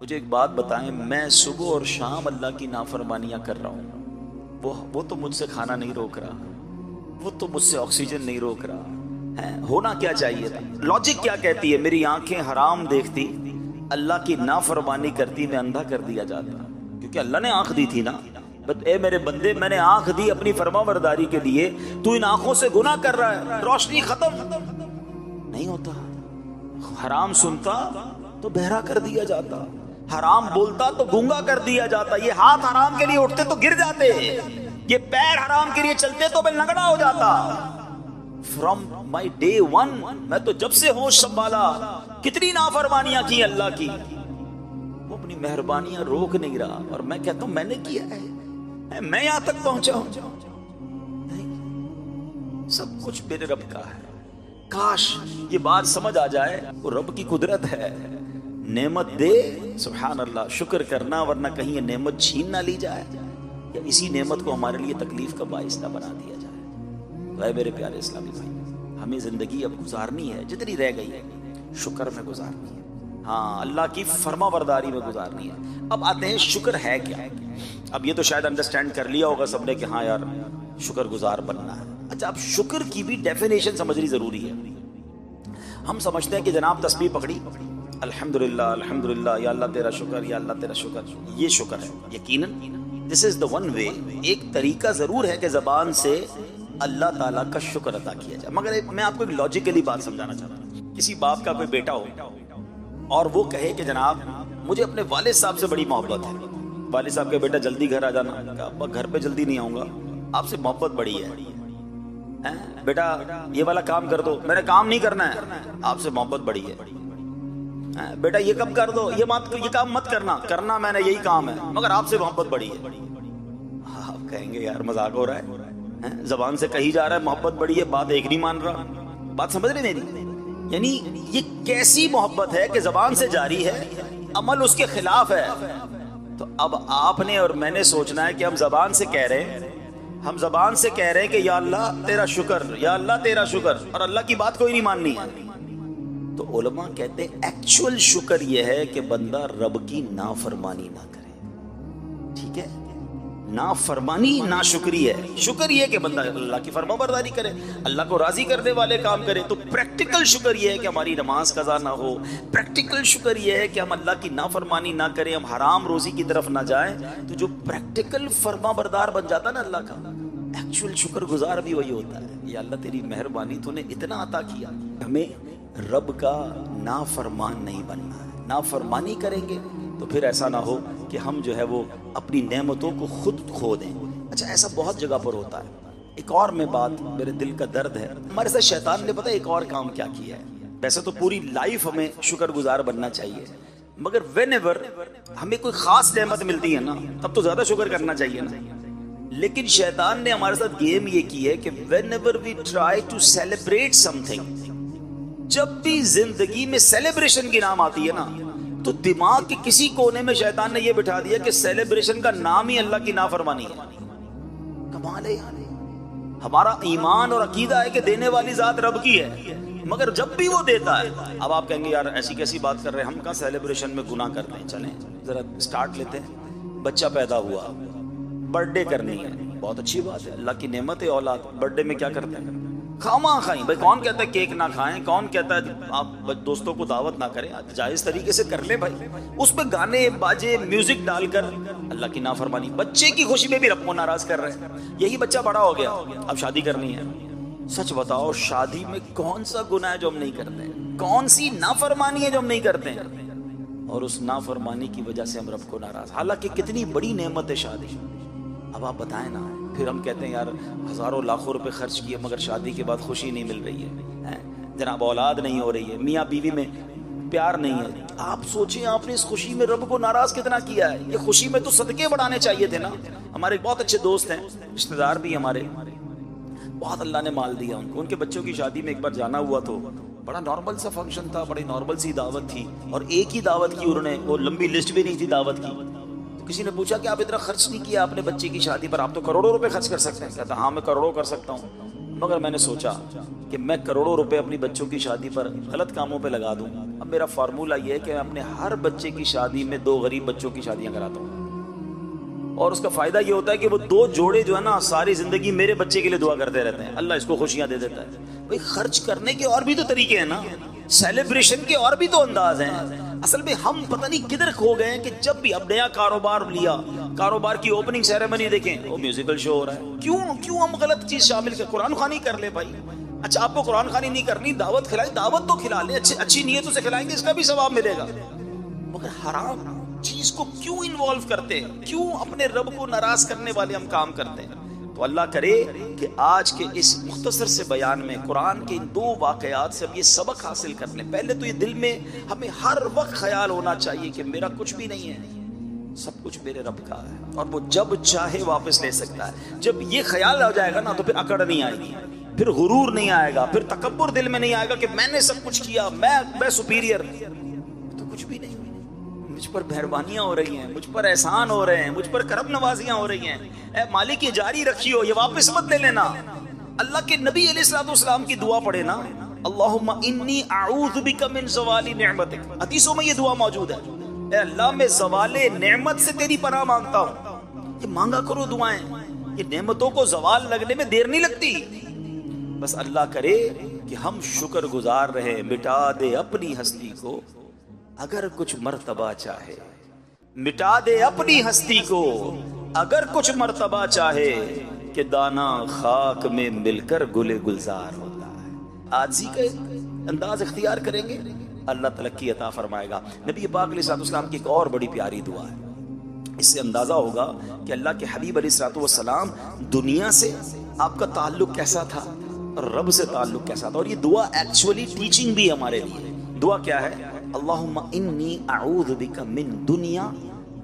مجھے ایک بات بتائیں، میں صبح اور شام اللہ کی نافرمانیاں کر رہا ہوں، وہ تو مجھ سے کھانا نہیں روک رہا، وہ تو مجھ سے آکسیجن نہیں روک رہا ہے۔ ہونا کیا چاہیے تھا؟ لاجک کیا کہتی ہے؟ میری آنکھیں حرام دیکھتی، اللہ کی نافرمانی کرتی، میں اندھا کر دیا جاتا، کیونکہ اللہ نے آنکھ دی تھی نا۔ اے میرے بندے، میں نے آنکھ دی اپنی فرما برداری کے لیے، تو ان آنکھوں سے گناہ کر رہا ہے، روشنی ختم نہیں ہوتا۔ حرام سنتا تو بہرا کر دیا جاتا، حرام بولتا تو گونگا کر دیا جاتا، یہ ہاتھ حرام کے لیے اٹھتے تو گر جاتے، یہ پیر حرام کے لیے چلتے تو میں لنگڑا ہو جاتا۔ فرام مائی ڈے ون، میں تو جب سے ہوش سنبھالا کتنی نافرمانیاں کی اللہ کی، وہ اپنی مہربانیاں روک نہیں رہا، اور میں کہتا ہوں میں نے کیا ہے، میں یہاں تک پہنچا ہوں؟ نہیں، سب کچھ میرے رب کا ہے۔ کاش یہ بات سمجھ آ جائے، وہ رب کی قدرت ہے، نعمت دے سبحان اللہ شکر کرنا، ورنہ کہیں یہ نعمت چھین نہ لی جائے، یا اسی نعمت کو ہمارے لیے تکلیف کا باعث نہ بنا دیا جائے۔ تو اے میرے پیارے اسلامی بھائی، ہمیں زندگی اب گزارنی ہے، جتنی رہ گئی ہے شکر میں گزارنی ہے، ہاں اللہ کی فرما برداری میں گزارنی ہے۔ اب آتے ہیں شکر ہے کیا؟ اب یہ تو شاید انڈرسٹینڈ کر لیا ہوگا سب نے کہ ہاں یار شکر گزار بننا ہے۔ اچھا، اب شکر کی بھی ڈیفینیشن سمجھنی ضروری ہے۔ ہم سمجھتے ہیں کہ جناب تسبیح پکڑی، الحمدللہ الحمدللہ، یا اللہ تیرا شکر، یا اللہ تیرا شکر، یہ شکر ہے۔ یقیناً دس از دا ون وے، ایک طریقہ ضرور ہے کہ زبان سے اللہ تعالیٰ کا شکر ادا کیا جائے، مگر میں آپ کو ایک لاجیکلی بات سمجھانا چاہتا ہوں۔ کسی باپ کا کوئی بیٹا ہو اور وہ کہے کہ جناب مجھے اپنے والد صاحب سے بڑی محبت ہے، والد صاحب کے بیٹا جلدی گھر آ جانا، کہ ابا گھر پہ جلدی نہیں آؤں گا، آپ سے محبت بڑی ہے، بیٹا یہ والا کام کر دو، میں نے کام نہیں کرنا ہے، آپ سے محبت بڑی ہے، بیٹا یہ کب کر دو، یہ کام مت کرنا میں نے یہی کام ہے، مگر آپ سے محبت بڑی ہے۔ آپ کہیں گے یار مذاق ہو رہا ہے، زبان سے کہی جا رہا ہے محبت بڑی ہے، بات ایک نہیں مان رہا، بات سمجھ رہے میری؟ یعنی یہ کیسی محبت ہے کہ زبان سے جاری ہے، عمل اس کے خلاف ہے۔ تو اب آپ نے اور میں نے سوچنا ہے کہ ہم زبان سے کہہ رہے ہیں، کہ یا اللہ تیرا شکر، یا اللہ تیرا شکر، اور اللہ کی بات کوئی نہیں ماننی ہے۔ تو علماء کہتے ہیں ایکچول شکر یہ ہے کہ بندہ رب کی نافرمانی نہ کرے، ٹھیک ہے؟ نافرمانی ناشکری ہے، شکر یہ کہ بندہ اللہ کی فرما برداری کرے، اللہ کو راضی کرنے والے کام کرے۔ تو پریکٹیکل شکر یہ ہے کہ ہماری نماز قضا نہ ہو، پریکٹیکل شکر یہ ہے کہ ہم اللہ کی نافرمانی نہ کریں، ہم حرام روزی کی طرف نہ جائیں۔ تو جو پریکٹیکل فرما بردار بن جاتا نا اللہ کا، ایکچول شکر گزار بھی وہی ہوتا ہے، یا اللہ تیری مہربانی، تو نے اتنا عطا کیا۔ ہمیں رب کا نافرمان نہیں بننا ہے، نافرمانی کریں گے تو پھر ایسا نہ ہو کہ ہم جو ہے وہ اپنی نعمتوں کو خود کھو دیں۔ اچھا، ایسا بہت جگہ پر ہوتا ہے۔ ایک اور میں بات، میرے دل کا درد ہے، ہمارے ساتھ شیطان نے پتہ ایک اور کام کیا کیا ہے۔ ویسے تو پوری لائف ہمیں شکر گزار بننا چاہیے، مگر وین ایور ہمیں کوئی خاص نعمت ملتی ہے نا، تب تو زیادہ شکر کرنا چاہیے نا۔ لیکن شیطان نے ہمارے ساتھ گیم یہ کی ہے کہ whenever we try to celebrate something, جب بھی زندگی میں سیلیبریشن کی نام آتی ہے نا، تو دماغ کے کسی کونے میں شیطان نے یہ بٹھا دیا کہ سیلیبریشن کا نام ہی اللہ کی نافرمانی ہے۔ کمال ہے، ہمارا ایمان اور عقیدہ ہے کہ دینے والی ذات رب کی ہے، مگر جب بھی وہ دیتا ہے، اب آپ کہیں گے یار ایسی کیسی بات کر رہے ہیں، ہم کہاں سیلیبریشن میں گناہ کرتے ہیں؟ چلیں ذرا سٹارٹ لیتے ہیں۔ بچہ پیدا ہوا، برتھ ڈے کرنی ہے، بہت اچھی بات ہے، اللہ کی نعمت ہے اولاد۔ برتھ ڈے میں کیا کرتے ہیں؟ کھاما کھائیں بھائی، کون کہتا ہے کیک نہ کھائیں، کون کہتا ہے آپ دوستوں کو دعوت نہ کریں، جائز طریقے سے کر لیں بھائی، اس پہ گانے باجے میوزک ڈال کر اللہ کی نافرمانی، بچے کی خوشی میں بھی رب کو ناراض کر رہے ہیں۔ یہی بچہ بڑا ہو گیا، اب شادی کرنی ہے، سچ بتاؤ شادی میں کون سا گناہ ہے جو ہم نہیں کرتے ہیں؟ کون سی نافرمانی ہے جو ہم نہیں کرتے ہیں؟ اور اس نافرمانی کی وجہ سے ہم رب کو ناراض، حالانکہ کتنی بڑی نعمت ہے شادی۔ اب آپ بتائیں نا، پھر ہم کہتے ہیں یار ہزاروں لاکھوں روپے خرچ کیے مگر شادی کے بعد خوشی نہیں مل رہی ہے، جناب اولاد نہیں ہو رہی ہے، میاں بیوی میں پیار نہیں ہے۔ آپ سوچیں آپ نے اس خوشی میں رب کو ناراض کتنا کیا ہے۔ یہ خوشی میں تو صدقے بڑھانے چاہیے تھے نا۔ ہمارے بہت اچھے دوست ہیں، رشتہ دار بھی ہمارے، بہت اللہ نے مال دیا ان کو، ان کے بچوں کی شادی میں ایک بار جانا ہوا تو بڑا نارمل سا فنکشن تھا، بڑی نارمل سی دعوت تھی، اور ایک ہی دعوت کی انہوں نے، وہ لمبی لسٹ بھی نہیں تھی دعوت کی۔ کسی نے پوچھا کہ آپ اتنا خرچ نہیں کیا آپ نے بچے کی شادی پر، آپ تو کروڑوں روپے خرچ کر سکتے ہیں۔ کہتا ہاں میں کروڑوں کر سکتا ہوں، مگر میں نے سوچا کہ میں کروڑوں روپے اپنی بچوں کی شادی پر غلط کاموں پہ لگا دوں. اب میرا فارمولہ یہ ہے کہ میں اپنے ہر بچے کی شادی میں 2 غریب بچوں کی شادیاں کراتا ہوں, اور اس کا فائدہ یہ ہوتا ہے کہ وہ 2 جوڑے جو ہے نا ساری زندگی میرے بچے کے لیے دعا کرتے رہتے ہیں, اللہ اس کو خوشیاں دے دیتا ہے. بھائی خرچ کرنے کے اور بھی تو طریقے ہیں نا, سیلیبریشن کے اور بھی تو انداز ہیں. اصل میں ہم پتہ نہیں کدھر کھو گئے ہیں کہ جب بھی اب نیا کاروبار لیا, کاروبار کی اوپننگ سیریمنی دیکھیں وہ میوزیکل شو ہو رہا ہے. کیوں ہم غلط چیز شامل کر, قرآن خوانی کر لے بھائی. اچھا آپ کو قرآن خوانی نہیں کرنی, دعوت کھلائیں, دعوت تو کھلا لیں, اچھی نیتوں سے کھلائیں گے, اس کا بھی ثواب ملے گا. مگر حرام چیز کو کیوں انوالو کرتے ہیں, کیوں اپنے رب کو ناراض کرنے والے ہم کام کرتے ہیں. تو اللہ کرے کہ آج کے اس مختصر سے بیان میں قرآن کے ان 2 واقعات سے ہم یہ سبق حاصل کر لیں. پہلے تو یہ دل میں ہمیں ہر وقت خیال ہونا چاہیے کہ میرا کچھ بھی نہیں ہے, سب کچھ میرے رب کا ہے, اور وہ جب چاہے واپس لے سکتا ہے. جب یہ خیال آ جائے گا نا تو پھر اکڑ نہیں آئے گی, پھر غرور نہیں آئے گا, پھر تکبر دل میں نہیں آئے گا کہ میں نے سب کچھ کیا, میں سپیریئر. تو کچھ بھی نہیں, مجھ پر مہربانیاں ہو رہی ہیں, مجھ پر احسان ہو رہے ہیں, مجھ پر کرم نوازیاں ہو رہی ہیں. اے مالک یہ جاری رکھی ہو, یہ واپس مت لے لینا. اللہ کے نبی علیہ الصلوۃ والسلام کی دعا پڑھے نا, اللہم انی اعوذ بک من زوال نعمتک. حدیثوں میں یہ دعا موجود ہے, اے اللہ میں زوال نعمت سے تیری پناہ مانگتا ہوں. یہ مانگا کرو دعائیں, یہ نعمتوں کو زوال لگنے میں دیر نہیں لگتی. بس اللہ کرے کہ ہم شکر گزار رہے, مٹا دے اپنی ہستی کو اگر کچھ مرتبہ چاہے, مٹا دے اپنی ہستی کو اگر کچھ مرتبہ چاہے, کہ دانا خاک میں مل کر گل گلزار ہوتا ہے. عاجزی کا انداز اختیار کریں گے, اللہ ترقی عطا فرمائے گا. نبی پاک علیہ السلام کی ایک اور بڑی پیاری دعا ہے, اس سے اندازہ ہوگا کہ اللہ کے حبیب علیہ السلام دنیا سے آپ کا تعلق کیسا تھا اور رب سے تعلق کیسا تھا. اور یہ دعا ایکچولی ٹیچنگ بھی ہمارے لیے. دعا کیا ہے؟ اللہم انی اعوذ بک من دنیا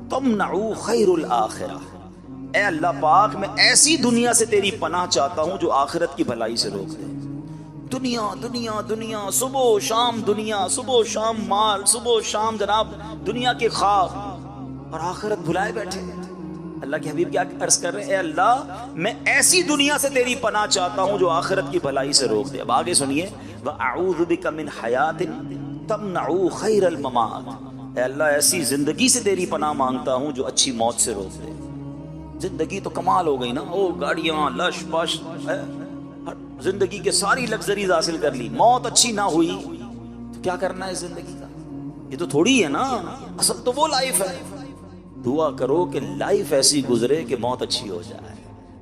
تمنع خیر الآخرہ. اے اللہ پاک میں ایسی دنیا سے تیری پناہ چاہتا ہوں جو آخرت کی بھلائی سے روک دے. دنیا دنیا دنیا, صبح و شام دنیا, صبح و شام مال, صبح و شام جناب دنیا کے خواب, اور آخرت بھلائے بیٹھے. اللہ کے حبیب کیا عرض کر رہے ہیں, اے اللہ میں ایسی دنیا سے تیری پناہ چاہتا ہوں جو آخرت کی بھلائی سے روک دے. اب آگے سنیے, وَأَعُوذُ بِكَ مِنْ حَيَاةٍ تَمْنَعُ خَيْرَ الْمَمَاتِ. اے اللہ ایسی زندگی سے تیری پناہ مانگتا ہوں جو اچھی موت سے روک دے. زندگی تو کمال ہو گئی نا, او گاڑیاں لش بش, زندگی کے ساری لگزریز حاصل کر لی, موت اچھی نہ ہوئی تو کیا کرنا ہے زندگی کا؟ یہ تو تھوڑی ہے نا, اصل تو وہ لائف ہے. دعا کرو کہ لائف ایسی گزرے کہ موت اچھی ہو جائے.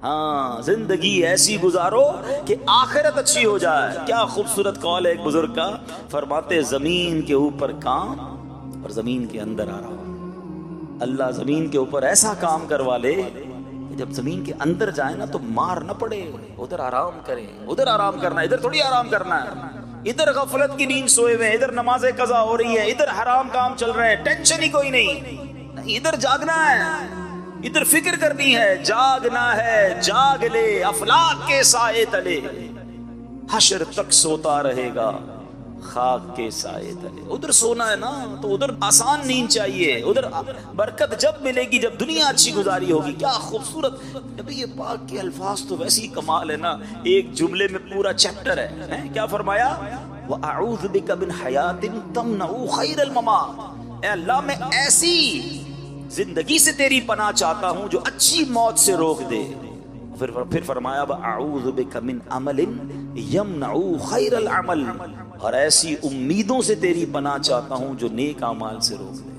ہاں زندگی ایسی گزارو کہ آخرت اچھی ہو جائے. کیا خوبصورت قول ہے ایک بزرگ کا, فرماتے زمین کے اوپر کام اور زمین کے اندر آرام. اللہ زمین کے اوپر ایسا کام کروا لے کہ جب زمین کے اندر جائے نا تو مار نہ پڑے, ادھر آرام کرے. ادھر آرام کرنا ہے, ادھر تھوڑی آرام کرنا ہے. ادھر غفلت کی نیند سوئے ہوئے, ادھر نماز قضا ہو رہی ہے, ادھر حرام کام چل رہے ہیں, ٹینشن ہی کوئی نہیں. ادھر جاگنا ہے, ادھر فکر کرنی ہے, جاگنا ہے. جاگ لے افلاک کے سائے تلے, حشر تک سوتا رہے گا خاک کے سائے تلے. ادھر سونا ہے نا تو ادھر آسان نیند چاہیے, ادھر برکت جب ملے گی جب دنیا اچھی گزاری ہوگی. کیا خوبصورت نبی یہ پاک کے الفاظ تو ویسی کمال ہے نا, ایک جملے میں پورا چیپٹر ہے. کیا فرمایا؟ وَأَعُوذُ بِكَ مِنْ حَيَاةٍ تَمْنَعُ خَيْرَ الْمَمَاتِ. اے اللہ میں ایسی زندگی سے تیری پناہ چاہتا ہوں جو اچھی موت سے روک دے. پھر فرمایا وَأَعُوذُ بِكَ مِنْ عَمَلٍ يَمْنَعُ خَيْرَ الْعَمَلِ. اور ایسی امیدوں سے تیری پناہ چاہتا ہوں جو نیک اعمال سے روک دے.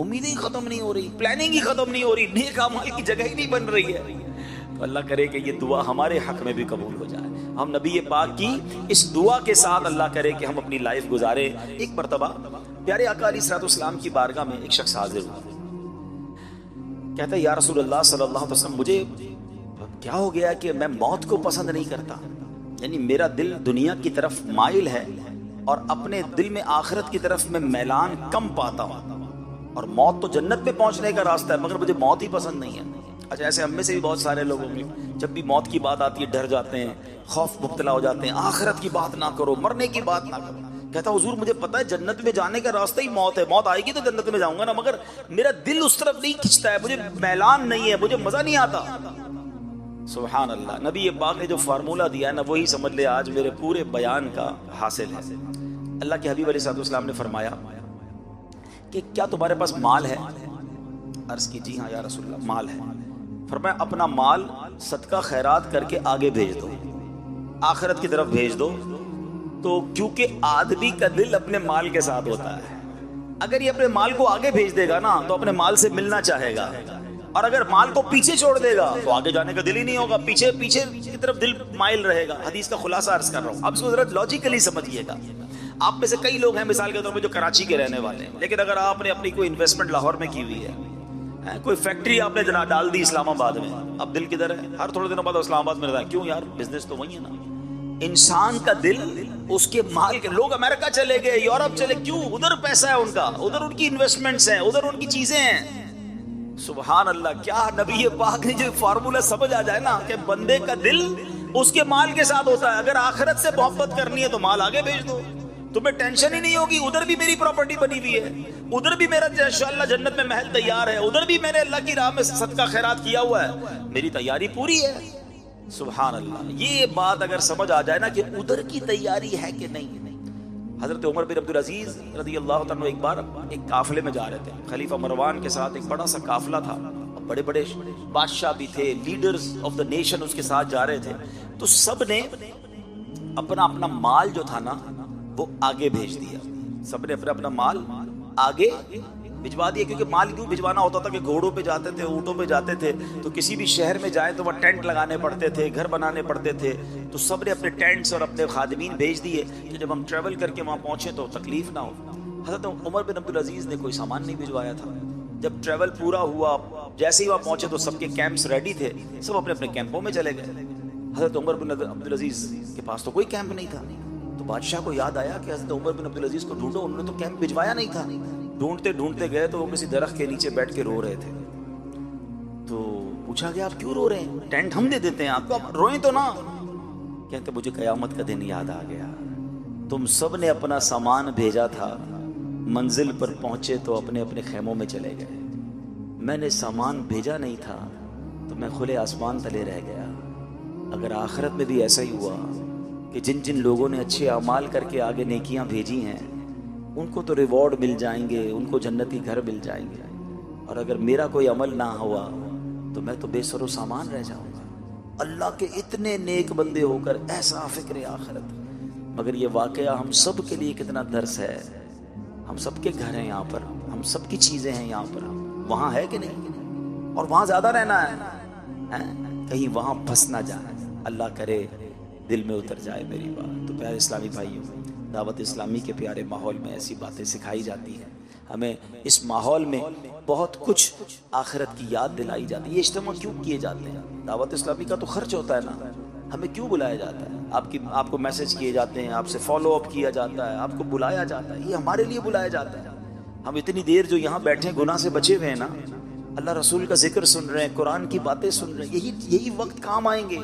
امیدیں ہی ختم نہیں ہو رہی, پلاننگ ہی ختم نہیں ہو رہی, نیک اعمال کی جگہ ہی نہیں بن رہی ہے. تو اللہ کرے کہ یہ دعا ہمارے حق میں بھی قبول ہو جائے. ہم نبی پاک کی اس دعا کے ساتھ اللہ کرے کہ ہم اپنی لائف گزارے. ایک مرتبہ پیارے آقا علیہ الصلوۃ والسلام کی بارگاہ میں ایک شخص حاضر ہوا, کہتا ہے یا رسول اللہ صلی اللہ علیہ وسلم مجھے کیا ہو گیا کہ میں موت کو پسند نہیں کرتا. یعنی میرا دل دنیا کی طرف مائل ہے اور اپنے دل میں آخرت کی طرف میں میلان کم پاتا ہوں, اور موت تو جنت میں پہنچنے کا راستہ ہے مگر مجھے موت ہی پسند نہیں ہے. اچھا ایسے ہم میں سے بھی بہت سارے لوگ ہوں گے جب بھی موت کی بات آتی ہے ڈر جاتے ہیں, خوف مبتلا ہو جاتے ہیں, آخرت کی بات نہ کرو, مرنے کی بات نہ کرو. کہتا حضور مجھے پتا ہے جنت میں جانے کا راستہ ہی موت ہے, موت آئے گی تو جنت میں جاؤں گا نا, مگر میرا دل اس طرف نہیں کھنچتا ہے, مجھے میلان نہیں ہے, مجھے مزہ نہیں آتا. سبحان اللہ. نبی پاک نے جو فارمولہ دیا ہے نا وہی سمجھ لے آج میرے پورے بیان کا حاصل ہے. اللہ کے حبیب علیہ السلام نے فرمایا کہ کیا تمہارے پاس مال ہے؟ عرض کی جی ہاں یا رسول اللہ مال ہے. فرمایا اپنا مال صدقہ خیرات کر کے آگے بھیج دو، آخرت کی طرف بھیج دو. تو کیونکہ آدمی کا دل اپنے مال کے ساتھ ہوتا ہے، اگر یہ اپنے مال کو آگے بھیج دے گا نا تو اپنے مال سے ملنا چاہے گا، اور اگر مال کو پیچھے چھوڑ دے گا تو آگے جانے کا دل ہی نہیں ہوگا، پیچھے کی طرف دل مائل رہے گا. حدیث کا خلاصہ عرض کر رہا ہوں، اب اس کو ذرا لاجیکلی سمجھیے گا. آپ میں سے کئی لوگ ہیں مثال کے طور پہ جو کراچی کے رہنے والے ہیں، لیکن اگر آپ نے اپنی کوئی انویسٹمنٹ لاہور میں کی ہوئی ہے، کوئی فیکٹری آپ نے ڈال دی اسلام آباد میں، اب دل کدھر ہے؟ ہر تھوڑے دنوں بعد اسلام آباد میں رہتا ہے. کیوں یار؟ بزنس تو وہی ہے نا. انسان کا دل اس کے مال کے، لوگ امریکہ چلے گئے، یورپ چلے، کیوں؟ ادھر پیسہ ہے ان کا، ادھر ان کی انویسٹمنٹس ہیں، ادھر ان کی چیزیں ہیں. سبحان اللہ. کیا نبی پاک نے جو فارمولہ سمجھ آ جائے نا کہ بندے کا دل اس کے مال کے ساتھ ہوتا ہے. اگر آخرت سے محبت کرنی ہے تو مال آگے بھیج دو، تمہیں ٹینشن ہی نہیں ہوگی. ادھر بھی میری پراپرٹی بنی ہوئی ہے، ادھر بھی میرا انشاءاللہ جنت میں محل تیار ہے، ادھر بھی میں نے اللہ کی راہ میں صدقہ خیرات کیا ہوا ہے، میری تیاری پوری ہے. سبحان اللہ. یہ بات اگر سمجھ آ جائے نا کہ ادھر کی تیاری ہے کہ نہیں. حضرت عمر بن عبدالعزیز رضی اللہ تعالیٰ ایک بار ایک قافلے میں جا رہے تھے، خلیفہ مروان کے ساتھ ایک بڑا سا قافلہ تھا، بڑے بڑے بادشاہ بھی تھے، لیڈرز آف دا نیشن اس کے ساتھ جا رہے تھے. تو سب نے اپنا اپنا مال جو تھا نا وہ آگے بھیج دیا. سب نے اپنا مال آگے بھجوا دیا. کیونکہ مال کیوں بھجوانا ہوتا تھا کہ گھوڑوں پہ جاتے تھے، اونٹوں پہ جاتے تھے، تو کسی بھی شہر میں جائیں تو وہ ٹینٹ لگانے پڑتے تھے، گھر بنانے پڑتے تھے. تو سب نے اپنے ٹینٹس اور اپنے خادمین بھیج دیے کہ جب ہم ٹریول کر کے وہاں پہنچے تو تکلیف نہ ہو. حضرت عمر بن عبدالعزیز نے کوئی سامان نہیں بھجوایا تھا. جب ٹریول پورا ہوا، جیسے ہی وہاں پہنچے تو سب کے کیمپس ریڈی تھے، سب اپنے اپنے کیمپوں میں چلے گئے. حضرت عمر بن عبدالعزیز کے پاس تو کوئی کیمپ نہیں تھا. تو بادشاہ کو یاد آیا کہ حضرت عمر بن عبدالعزیز کو ڈھونڈو، انہوں نے تو کیمپ بھجوایا نہیں تھا. ڈھونڈتے ڈھونڈتے گئے تو وہ کسی درخت کے نیچے بیٹھ کے رو رہے تھے. تو پوچھا گیا آپ کیوں رو رہے ہیں؟ ٹینٹ ہم دے دیتے ہیں آپ کو، آپ روئیں تو نہ. کہتے مجھے قیامت کا دن یاد آ گیا، تم سب نے اپنا سامان بھیجا تھا، منزل پر پہنچے تو اپنے اپنے خیموں میں چلے گئے. میں نے سامان بھیجا نہیں تھا تو میں کھلے آسمان تلے رہ گیا. اگر آخرت میں بھی ایسا ہی ہوا کہ جن جن لوگوں نے اچھے اعمال کر کے آگے نیکیاں بھیجی ہیں ان کو تو ریوارڈ مل جائیں گے، ان کو جنتی گھر مل جائیں گے، اور اگر میرا کوئی عمل نہ ہوا تو میں تو بے سر و سامان رہ جاؤں گا. اللہ کے اتنے نیک بندے ہو کر ایسا فکر آخرت. مگر یہ واقعہ ہم سب کے لیے کتنا درس ہے. ہم سب کے گھر ہیں یہاں پر، ہم سب کی چیزیں ہیں یہاں پر، وہاں ہے کہ نہیں؟ اور وہاں زیادہ رہنا ہے، کہیں وہاں پھنس نہ جائے. اللہ کرے دل میں اتر جائے میری بات. تو پیارے اسلامی بھائیوں، دعوت اسلامی کے پیارے ماحول میں ایسی باتیں سکھائی جاتی ہیں. ہمیں اس ماحول میں بہت کچھ آخرت کی یاد دلائی جاتی ہے. یہ اجتماع کیوں کیے جاتے ہیں؟ دعوت اسلامی کا تو خرچ ہوتا ہے نا. ہمیں کیوں بلایا جاتا ہے؟ آپ کو میسج کیے جاتے ہیں، آپ سے فالو اپ کیا جاتا ہے، آپ کو بلایا جاتا ہے. یہ ہمارے لیے بلایا جاتا ہے. ہم اتنی دیر جو یہاں بیٹھے گناہ سے بچے ہوئے ہیں نا، اللہ رسول کا ذکر سن رہے ہیں، قرآن کی باتیں سن رہے ہیں، یہی وقت کام آئیں گے.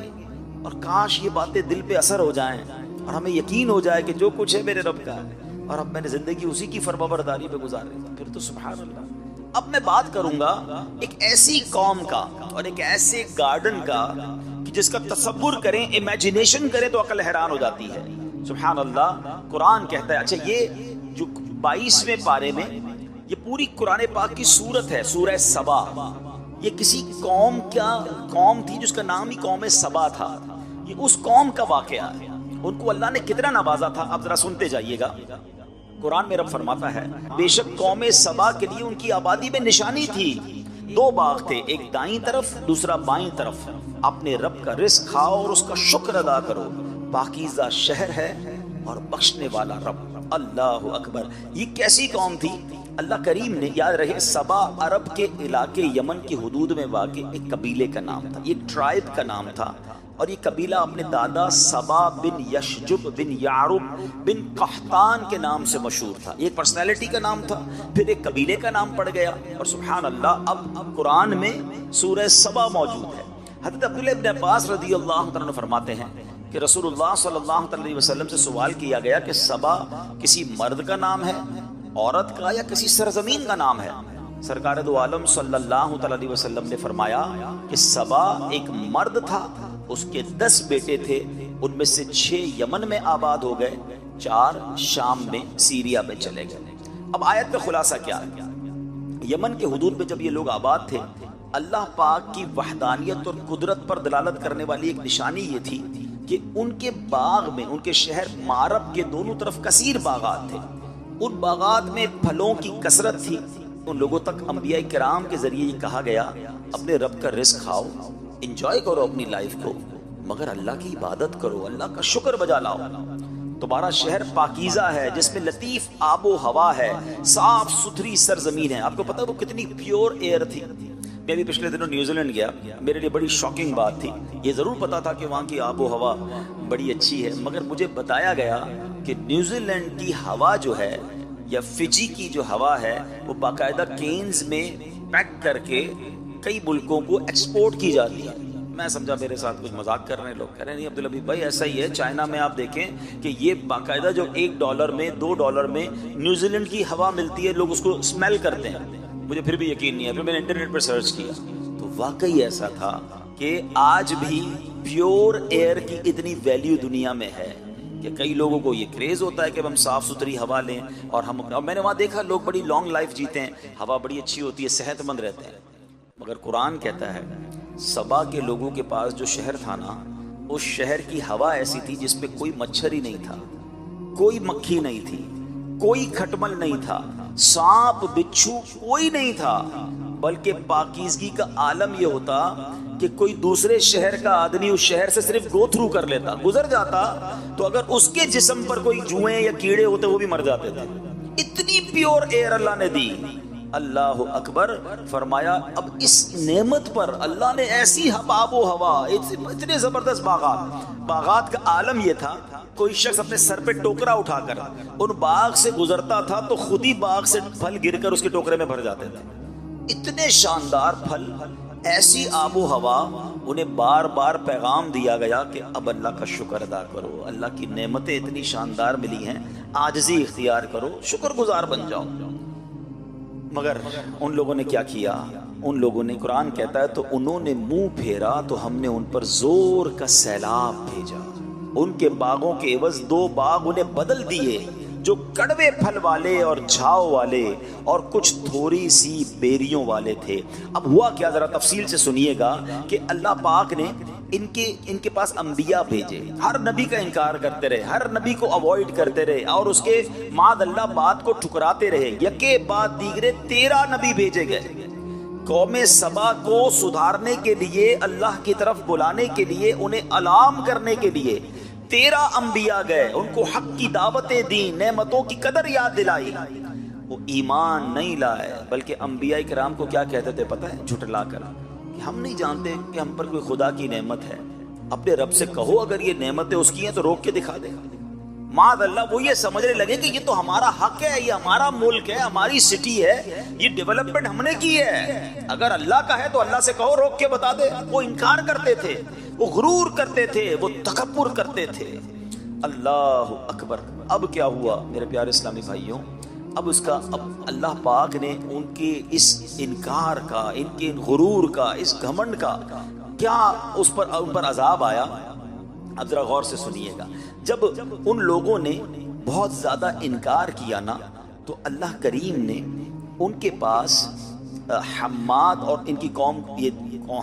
اور کاش یہ باتیں دل پہ اثر ہو جائیں اور ہمیں یقین ہو جائے کہ جو کچھ ہے میرے رب کا ہے اور اب میں نے زندگی اسی کی فرمانبرداری پہ گزاری. پھر تو سبحان اللہ. اب میں بات کروں گا ایک ایسی قوم کا اور ایک ایسے گارڈن کا کہ جس کا تصور کریں، امیجنیشن کریں تو عقل حیران ہو جاتی ہے. سبحان اللہ. قرآن کہتا ہے، اچھا یہ جو 22ویں پارے میں یہ پوری قرآن پاک کی سورت ہے، سورہ سبا. یہ کسی قوم تھی جس کا نام ہی قوم سبا تھا. یہ اس قوم کا واقعہ ہے. ان کو اللہ نے کتنا نوازا تھا، آپ ذرا سنتے جائیے گا. قرآن میں رب فرماتا ہے، بے شک قوم سبا کے لیے ان کی آبادی میں نشانی تھی. 2 باغ تھے، ایک دائیں طرف دوسرا بائیں طرف. اپنے رب کا رزق کھاؤ اور اس کا شکر ادا کرو. پاکیزہ شہر ہے اور بخشنے والا رب. اللہ اکبر. یہ کیسی قوم تھی؟ اللہ کریم نے، یاد رہے، سبا عرب کے علاقے یمن کی حدود میں واقع ایک قبیلے کا نام تھا، یہ ٹرائب کا نام تھا. اور یہ قبیلہ اپنے دادا سبا بن یشجب بن یعرب بن قحطان کے نام سے مشہور تھا. یہ ایک پرسنالٹی کا نام تھا، پھر ایک قبیلے کا نام پڑ گیا. اور سبحان اللہ، اب قرآن میں سورہ سبا موجود ہے. حضرت عبداللہ ابن عباس رضی اللہ عنہ فرماتے ہیں کہ رسول اللہ صلی اللہ علیہ وسلم سے سوال کیا گیا کہ سبا کسی مرد کا نام ہے، عورت کا، یا کسی سرزمین کا نام ہے؟ سرکار دو عالم صلی اللہ علیہ وسلم نے فرمایا کہ سبا ایک مرد تھا، اس کے 10 بیٹے تھے، ان میں سے 6 یمن میں آباد ہو گئے، 4 شام میں سیریا میں چلے گئے۔ اب آیت کا خلاصہ کیا ہے؟ یمن کے حدود میں جب یہ لوگ آباد تھے، اللہ پاک کی وحدانیت اور قدرت پر دلالت کرنے والی ایک نشانی یہ تھی کہ ان کے باغ میں، ان کے شہر معرب کے دونوں طرف کثیر باغات تھے، ان باغات میں پھلوں کی کثرت تھی۔ ان لوگوں تک انبیاء کرام کے ذریعے یہ کہا گیا اپنے رب کا رزق کھاؤ، انجوائے کرو اپنی لائف کو، مگر اللہ کی عبادت کرو، اللہ کا شکر بجا لاؤ۔ تمہارا شہر پاکیزہ ہے، جس میں لطیف آب و ہوا ہے، صاف ستھری سرزمین ہے۔ آپ کو پتا ہے وہ کتنی پیور ایئر تھی؟ میں بھی پچھلے دنوں نیوزی لینڈ گیا، میرے لیے بڑی شاکنگ بات تھی۔ یہ ضرور پتا تھا کہ وہاں کی آب و ہوا بڑی اچھی ہے، مگر مجھے بتایا گیا کہ نیوزی لینڈ کی ہوا جو ہے یا فجی کی جو ہوا ہے وہ باقاعدہ کینز میں پیک کر کے کئی ملکوں کو ایکسپورٹ کی جاتی ہے۔ میں سمجھا میرے ساتھ کچھ مذاق کر رہے ہیں، لوگ کہہ رہے ہیں نہیں عبدالحبیب بھائی ایسا ہی ہے، چائنا میں آپ دیکھیں کہ یہ باقاعدہ جو $1 میں $2 میں نیوزی لینڈ کی ہوا ملتی ہے، لوگ اس کو اسمیل کرتے ہیں۔ مجھے پھر بھی یقین نہیں ہے، پھر میں نے انٹرنیٹ پر سرچ کیا تو واقعی ایسا تھا کہ آج بھی پیور ایئر کی اتنی ویلیو دنیا میں ہے کہ کئی لوگوں کو یہ کریز ہوتا ہے کہ ہم صاف ستھری ہوا لیں، اور میں نے وہاں دیکھا لوگ بڑی لانگ لائف جیتے ہیں، ہوا بڑی اچھی ہوتی ہے، صحت مند رہتے ہیں۔ مگر قرآن کہتا ہے سبا کے لوگوں کے پاس جو شہر تھا نا، اس شہر کی ہوا ایسی تھی جس پہ کوئی مچھر ہی نہیں تھا، کوئی مکھی نہیں تھی، کوئی کھٹمل نہیں تھا، سانپ بچھو کوئی نہیں تھا، بلکہ پاکیزگی کا عالم یہ ہوتا کہ کوئی دوسرے شہر کا آدمی اس شہر سے صرف گو تھرو کر لیتا، گزر جاتا، تو اگر اس کے جسم پر کوئی جوئیں یا کیڑے ہوتے وہ بھی مر جاتے تھے۔ اتنی پیور ایئر اللہ نے دی۔ اللہ اکبر، فرمایا اب اس نعمت پر اللہ نے ایسی آب و ہوا، اتنے زبردست باغات کا عالم یہ تھا، کوئی شخص اپنے سر پہ ٹوکرا اٹھا کر ان باغ سے گزرتا تھا تو خود ہی باغ سے پھل گر کر اس کے ٹوکرے میں بھر جاتے تھے۔ اتنے شاندار پھل، ایسی آب و ہوا، انہیں بار بار پیغام دیا گیا کہ اب اللہ کا شکر ادا کرو، اللہ کی نعمتیں اتنی شاندار ملی ہیں، عاجزی اختیار کرو، شکر گزار بن جاؤ۔ مگر ان لوگوں نے کیا کیا؟ ان لوگوں نے، قرآن کہتا ہے تو انہوں نے منہ پھیرا تو ہم نے ان پر زور کا سیلاب بھیجا۔ ان کے باغوں کے عوض 2 باغ انہیں بدل دیے، جو کڑوے پھل والے اور جھاؤ والے اور کچھ تھوڑی سی بیریوں والے تھے۔ اب ہوا کیا، ذرا تفصیل سے سنیے گا کہ اللہ پاک نے ان کے پاس انبیاء بھیجے، ہر نبی کا انکار کرتے رہے، ہر نبی کو اوائڈ کرتے رہے، اور اس کے معاذ اللہ بات کو ٹھکراتے رہے۔ یکے بعد دیگرے 13 نبی بھیجے گئے قوم سبا کو سدھارنے کے لیے، اللہ کی طرف بلانے کے لیے، انہیں الارم کرنے کے لیے 13 انبیاء گئے، ان کو حق کی دعوتیں دیں، نعمتوں کی قدر یاد دلائی۔ وہ ایمان نہیں لائے، بلکہ انبیاء کرام کو کیا کہتے تھے پتہ ہے؟ جھٹلا کر کہ ہم نہیں جانتے کہ ہم پر کوئی خدا کی نعمت ہے، اپنے رب سے کہو اگر یہ نعمتیں اس کی ہیں تو روک کے دکھا دے۔ معاذ اللہ وہ یہ سمجھنے لگے کہ یہ تو ہمارا حق ہے، یہ ہمارا ملک ہے، ہماری سٹی ہے، یہ ڈیولپمنٹ ہم نے کی ہے، اگر اللہ کا ہے تو اللہ سے کہو روک کے بتا دے۔ وہ انکار کرتے تھے، وہ غرور کرتے تھے، وہ تکبر کرتے تھے۔ اللہ اکبر۔ اب کیا ہوا میرے پیارے اسلامی بھائیوں؟ اب اللہ پاک نے ان کے اس انکار کا، ان کے غرور کا، اس گھمنڈ کا کیا ان پر عذاب آیا؟ اب ذرا غور سے سنیے گا۔ جب ان لوگوں نے بہت زیادہ انکار کیا نا، تو اللہ کریم نے ان کے پاس حماد، اور ان کی قوم یہ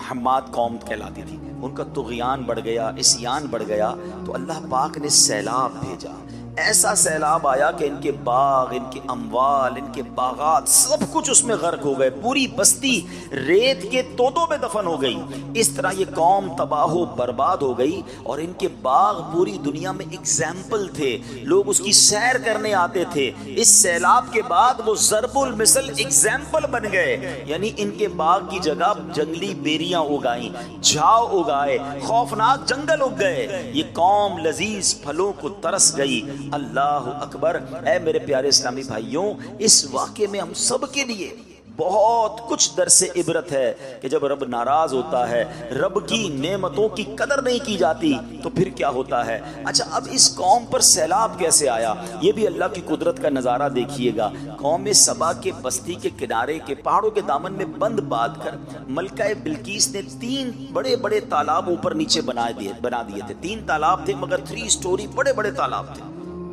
حماد قوم کہلاتی تھی، ان کا طغیان بڑھ گیا، عصیان بڑھ گیا، تو اللہ پاک نے سیلاب بھیجا۔ ایسا سیلاب آیا کہ ان کے باغ، ان کے اموال، ان کے باغات سب کچھ اس میں غرق ہو گئے، پوری بستی ریت کے تودوں میں دفن ہو گئی۔ اس طرح یہ قوم تباہ و برباد ہو گئی، اور ان کے باغ پوری دنیا میں ایگزامپل تھے، لوگ اس کی سیر کرنے آتے تھے۔ اس سیلاب کے بعد وہ ضرب المثل ایگزامپل بن گئے، یعنی ان کے باغ کی جگہ جنگلی بیریاں اگائیں، جھاؤ اگائے، خوفناک جنگل اگ گئے، یہ قوم لذیذ پھلوں کو ترس گئی۔ اللہ اکبر۔ اے میرے پیارے اسلامی بھائیوں، اس واقعے میں ہم سب کے لیے بہت کچھ درس عبرت ہے کہ جب رب ناراض ہوتا ہے، رب کی نعمتوں کی قدر نہیں کی جاتی تو پھر کیا ہوتا ہے۔ اچھا اب اس قوم پر سیلاب کیسے آیا، یہ بھی اللہ کی قدرت کا نظارہ دیکھیے گا۔ قوم سبا کے بستی کے کنارے کے پہاڑوں کے دامن میں بند باندھ کر ملکہ بلقیس نے 3 بڑے بڑے تالاب اوپر نیچے بنا دیے تھے۔ 3 تالاب تھے مگر 3 سٹوری بڑے بڑے تالاب تھے۔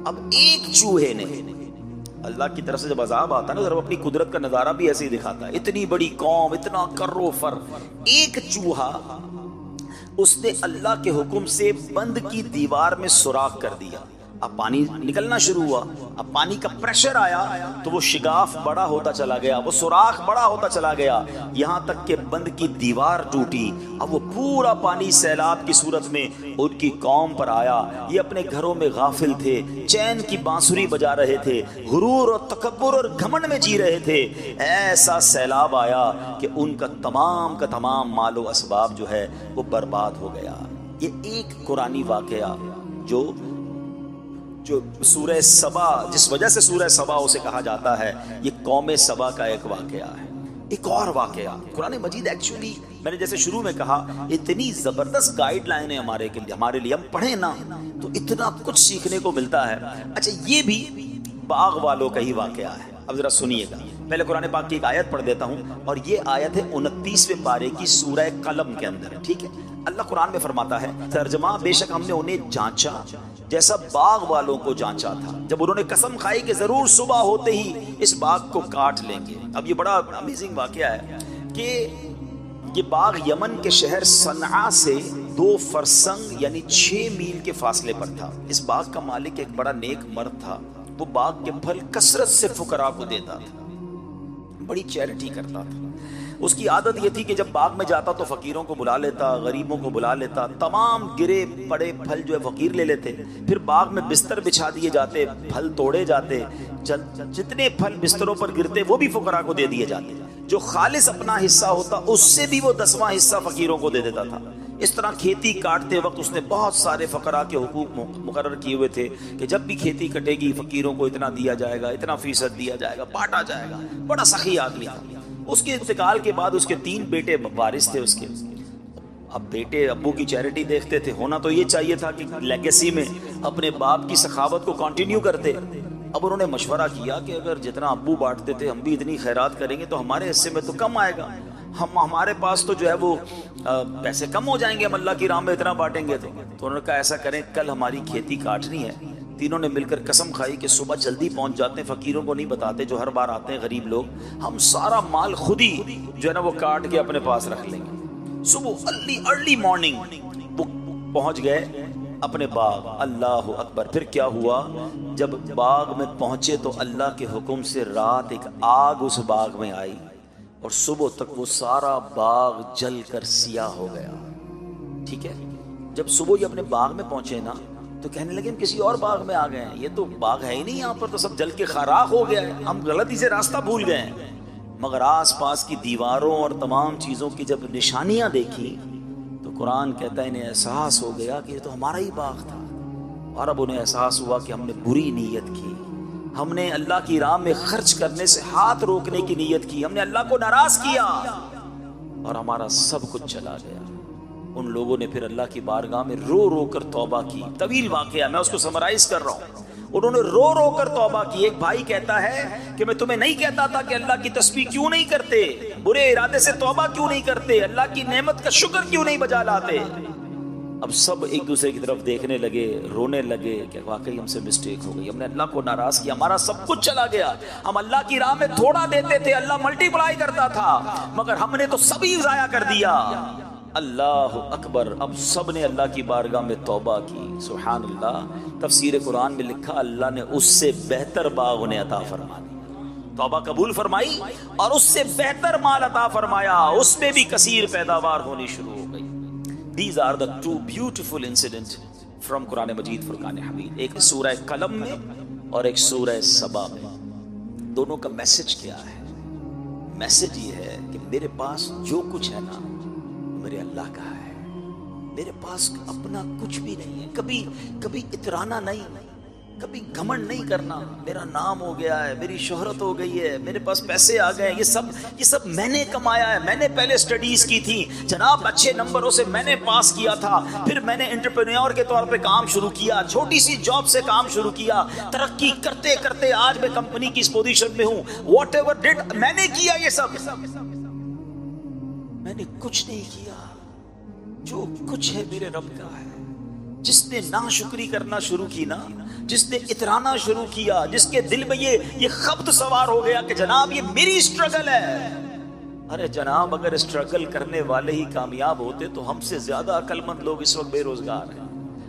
اب ایک چوہے نے، اللہ کی طرف سے جب عذاب آتا ہے نا تو اپنی قدرت کا نظارہ بھی ایسے ہی دکھاتا ہے، اتنی بڑی قوم، اتنا کر و فر، ایک چوہا اس نے اللہ کے حکم سے بند کی دیوار میں سوراخ کر دیا۔ اب پانی نکلنا شروع ہوا، اب پانی کا پریشر آیا تو وہ شگاف بڑا ہوتا چلا گیا، وہ سوراخ بڑا ہوتا چلا گیا، یہاں تک کہ بند کی دیوار ٹوٹی۔ اب وہ پورا پانی سیلاب کی صورت میں ان کی قوم پر آیا۔ یہ اپنے گھروں میں غافل تھے، چین کی بانسری بجا رہے تھے، غرور اور تکبر اور گھمنڈ میں جی رہے تھے۔ ایسا سیلاب آیا کہ ان کا تمام مال و اسباب جو ہے وہ برباد ہو گیا۔ یہ ایک قرآنی واقعہ جو سورہ سبا، جس وجہ سے سورہ سبا اسے کہا جاتا ہے، یہ قوم سبا کا ایک واقعہ ہے۔ ایک اور واقعہ قرآن مجید ایکچولی میں نے جیسے شروع میں کہا اتنی زبردست گائیڈ لائن ہے ہمارے لیے، ہم پڑھیں نا تو اتنا کچھ سیکھنے کو ملتا ہے۔ اچھا یہ بھی باغ والوں کا ہی واقعہ ہے، اب ذرا سنیے گا۔ پہلے قرآن پاک کی ایک آیت پڑھ دیتا ہوں، اور یہ آیت ہے 29ویں پارے کی سورہ قلم کے اندر، ٹھیک ہے۔ اللہ قرآن میں فرماتا ہے ترجمہ، بے شک ہم نے انہیں جانچا جیسا باغ والوں کو جانچا تھا، جب انہوں نے قسم کھائی کہ ضرور صبح ہوتے ہی اس باغ کو کاٹ لیں گے۔ اب یہ بڑا امیزنگ واقعہ ہے کہ یہ باغ یمن کے شہر صنعاء سے 2 فرسنگ یعنی 6 میل کے فاصلے پر تھا۔ اس باغ کا مالک ایک بڑا نیک مرد تھا، وہ باغ کے پھل کثرت سے فقراء کو دیتا تھا، بڑی چیریٹی کرتا تھا۔ اس کی عادت یہ تھی کہ جب باغ میں جاتا تو فقیروں کو بلا لیتا، غریبوں کو بلا لیتا، تمام گرے پڑے پھل جو ہے فقیر لے لیتے، پھر باغ میں بستر بچھا دیے جاتے، پھل توڑے جاتے، جتنے پھل بستروں پر گرتے وہ بھی فقراء کو دے دیے جاتے، جو خالص اپنا حصہ ہوتا اس سے بھی وہ 10واں حصہ فقیروں کو دے دیتا تھا۔ اس طرح کھیتی کاٹتے وقت اس نے بہت سارے فقراء کے حقوق مقرر کیے ہوئے تھے کہ جب بھی کھیتی کٹے گی فقیروں کو اتنا دیا جائے گا، اتنا فیصد دیا جائے گا، بانٹا جائے گا۔ بڑا سخی آدمی تھا۔ اس کے انتقال کے بعد اس کے 3 بیٹے وارث تھے اس کے۔ اب بیٹے ابو کی چیریٹی دیکھتے تھے، ہونا تو یہ چاہیے تھا کہ لیگیسی میں اپنے باپ کی سخاوت کو کنٹینیو کرتے۔ اب انہوں نے مشورہ کیا کہ اگر جتنا ابو بانٹتے تھے ہم بھی اتنی خیرات کریں گے تو ہمارے حصے میں تو کم آئے گا، ہمارے پاس تو جو ہے وہ پیسے کم ہو جائیں گے، ہم اللہ کی راہ میں اتنا بانٹیں گے تو انہوں نے کہا ایسا کریں، کل ہماری کھیتی کاٹنی ہے۔ تینوں نے مل کر قسم کھائی کہ صبح جلدی پہنچ جاتے ہیں، فقیروں کو نہیں بتاتے جو ہر بار آتے ہیں غریب لوگ، ہم سارا مال خود ہی جو ہے نا وہ کاٹ کے اپنے پاس رکھ لیں گے۔ صبح ارلی مارننگ وہ پہنچ گئے اپنے باغ۔ اللہ اکبر! پھر کیا ہوا، جب باغ میں پہنچے تو اللہ کے حکم سے رات ایک آگ اس باغ میں آئی اور صبح تک وہ سارا باغ جل کر سیاہ ہو گیا، ٹھیک ہے۔ جب صبح یہ اپنے باغ میں پہنچے نا تو کہنے لگے ہم کسی اور باغ میں آ گئے ہیں، یہ تو باغ ہے ہی نہیں، یہاں پر تو سب جل کے خاراخ ہو گیا ہے، ہم غلطی سے راستہ بھول گئے ہیں۔ مگر آس پاس کی دیواروں اور تمام چیزوں کی جب نشانیاں دیکھی تو قرآن کہتا ہے انہیں احساس ہو گیا کہ یہ تو ہمارا ہی باغ تھا، اور اب انہیں احساس ہوا کہ ہم نے بری نیت کی، ہم نے اللہ کی راہ میں خرچ کرنے سے ہاتھ روکنے کی نیت کی، ہم نے اللہ کو ناراض کیا اور ہمارا سب کچھ چلا گیا۔ ان لوگوں نے پھر اللہ کی بارگاہ میں رو رو کر توبہ کی۔ طویل واقعہ، میں اس کو سمرائز کر رہا ہوں۔ انہوں نے رو رو کر توبہ کی۔ ایک بھائی کہتا ہے کہ میں تمہیں نہیں کہتا تھا کہ اللہ کی تسبیح کیوں نہیں کرتے، برے ارادے سے توبہ کیوں نہیں کرتے، اللہ کی نعمت کا شکر کیوں نہیں بجا لاتے۔ اب سب ایک دوسرے کی طرف دیکھنے لگے، رونے لگے کہ واقعی ہم سے مسٹیک ہو گئی، ہم نے اللہ کو ناراض کیا، ہمارا سب کچھ چلا گیا۔ ہم اللہ کی راہ میں تھوڑا دیتے تھے، اللہ ملٹی پلائی کرتا تھا، مگر ہم نے تو سبھی ضائع کر دیا۔ اللہ اکبر! اب سب نے اللہ کی بارگاہ میں توبہ کی۔ سبحان اللہ! تفسیر قرآن میں لکھا اللہ نے اس سے بہتر باغ انہیں عطا فرما دیا، توبہ قبول فرمائی اور اس سے بہتر مال عطا فرمایا، اس میں بھی کثیر پیداوار ہونی شروع ہو گئی۔ These are the two beautiful incidents from قرآن مجید فرقان حمید، ایک سورہ قلم میں اور ایک سورہ سبا میں۔ دونوں کا میسج کیا ہے؟ میسج یہ ہے کہ میرے پاس جو کچھ ہے نا میرے اللہ کا ہے، میرے پاس اپنا کچھ بھی نہیں ہے۔ کبھی اترانا نہیں، کبھی گھمنڈ نہیں کرنا، میرا نام ہو گیا ہے، میری شہرت ہو گئی ہے، میرے پاس پیسے آ گئے، یہ سب میں نے کمایا ہے، میں نے پہلے سٹڈیز کی تھی جناب، اچھے نمبروں سے میں نے پاس کیا تھا، پھر میں نے انٹرپرینیور کے طور پہ کام شروع کیا، چھوٹی سی جاب سے کام شروع کیا، ترقی کرتے کرتے آج میں کمپنی کی اس پوزیشن میں ہوں، واٹ ایور ڈڈ، میں نے کیا یہ سب، میں نے کچھ نہیں کیا، جو کچھ ہے میرے رب کا ہے۔ جس نے ناشکری کرنا شروع کی نا، جس نے اترانا شروع کیا، جس کے دل میں یہ خبط سوار ہو گیا کہ جناب یہ میری اسٹرگل ہے، ارے جناب اگر اسٹرگل کرنے والے ہی کامیاب ہوتے تو ہم سے زیادہ عقل مند لوگ اس وقت بے روزگار ہیں،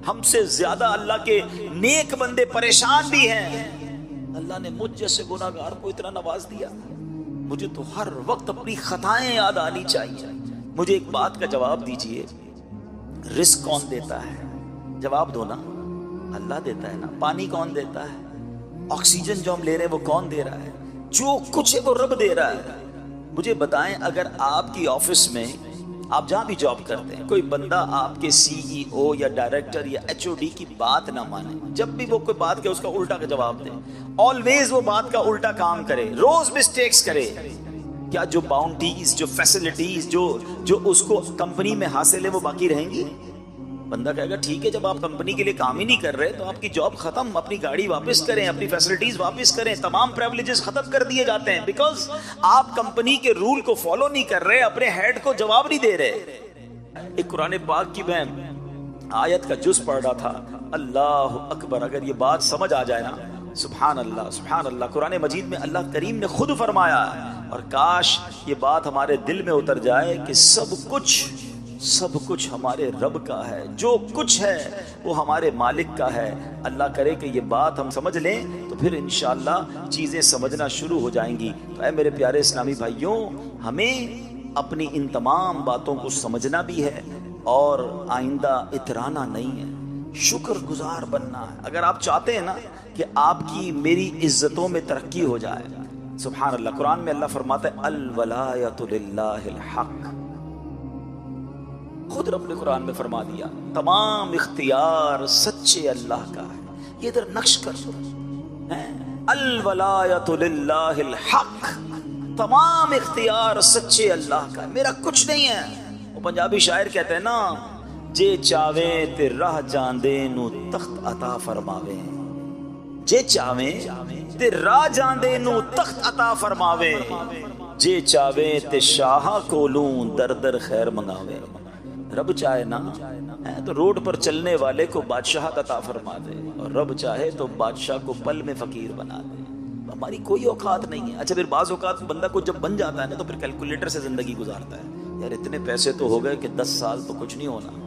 ہم سے زیادہ اللہ کے نیک بندے پریشان بھی ہیں۔ اللہ نے مجھ جیسے گناہگار کو اتنا نواز دیا، مجھے تو ہر وقت اپنی خطائیں یاد آنی چاہیے۔ مجھے ایک بات کا جواب دیجئے، رزق کون دیتا ہے؟ جواب دو نا، اللہ دیتا ہے نا۔ پانی کون دیتا ہے؟ آکسیجن جو ہم لے رہے ہیں وہ کون دے رہا ہے؟ جو کچھ ہے وہ رب دے رہا ہے۔ مجھے بتائیں، اگر آپ کی آفس میں، آپ جہاں بھی جاب کرتے ہیں، کوئی بندہ آپ کے سی ای او یا ڈائریکٹر یا ایچ او ڈی کی بات نہ مانے، جب بھی وہ کوئی بات کہ اس کا الٹا کا جواب دے، آلویز وہ بات کا الٹا کام کرے، روز مسٹیکس کرے، کیا جو باؤنڈریز، جو فیسلٹیز جو اس کو کمپنی میں حاصل ہے وہ باقی رہیں گی؟ بندہ کہے گا ٹھیک ہے، جب آپ کمپنی کے لیے کام ہی نہیں کر رہے تو آپ کی جاب ختم، اپنی گاڑی واپس کریں، اپنی فیسلٹیز واپس کریں، تمام پریولیجز ختم کر دیے جاتے ہیں، بیکاز آپ کمپنی کے رول کو فالو نہیں کر رہے، اپنے ہیڈ کو جواب نہیں دے رہے۔ ایک قرآن پاک کی میں آیت کا جز پڑھ رہا تھا، اللہ اکبر، اگر یہ بات سمجھ آ جائے نا، سبحان اللہ سبحان اللہ، قرآن مجید میں اللہ کریم نے خود فرمایا، اور کاش یہ بات ہمارے دل میں اتر جائے کہ سب کچھ ہمارے رب کا ہے، جو کچھ ہے وہ ہمارے مالک کا ہے۔ اللہ کرے کہ یہ بات ہم سمجھ لیں تو پھر انشاءاللہ چیزیں سمجھنا شروع ہو جائیں گی۔ تو اے میرے پیارے اسلامی بھائیوں، ہمیں اپنی ان تمام باتوں کو سمجھنا بھی ہے اور آئندہ اترانا نہیں ہے، شکر گزار بننا ہے۔ اگر آپ چاہتے ہیں نا کہ آپ کی میری عزتوں میں ترقی ہو جائے، سبحان اللہ، قرآن میں اللہ فرماتا ہے الولایۃ للہ الحق، خود رب نے قرآن میں فرما دیا تمام اختیار سچے اللہ کا ہے۔ یہ ادھر نقش کر دو، الولایۃ للہ الحق، تمام اختیار سچے اللہ کا ہے، میرا کچھ نہیں ہے۔ وہ پنجابی شاعر کہتے ہیں نا، جے چاویں تے راہ جاندے نو تخت عطا فرماویں، جے چاویں تے راہ جاندے نو تخت عطا فرماویں، جے چاویں تے شاہ کولوں در در خیر منگاویں۔ رب چاہے نا تو روڈ پر چلنے والے کو بادشاہت عطا فرما دے، اور رب چاہے تو بادشاہ کو پل میں فقیر بنا دے۔ ہماری کوئی اوقات نہیں ہے۔ اچھا، پھر بعض اوقات بندہ کو جب بن جاتا ہے نا تو پھر کیلکولیٹر سے زندگی گزارتا ہے، یار اتنے پیسے تو ہو گئے کہ 10 سال تو کچھ نہیں ہونا،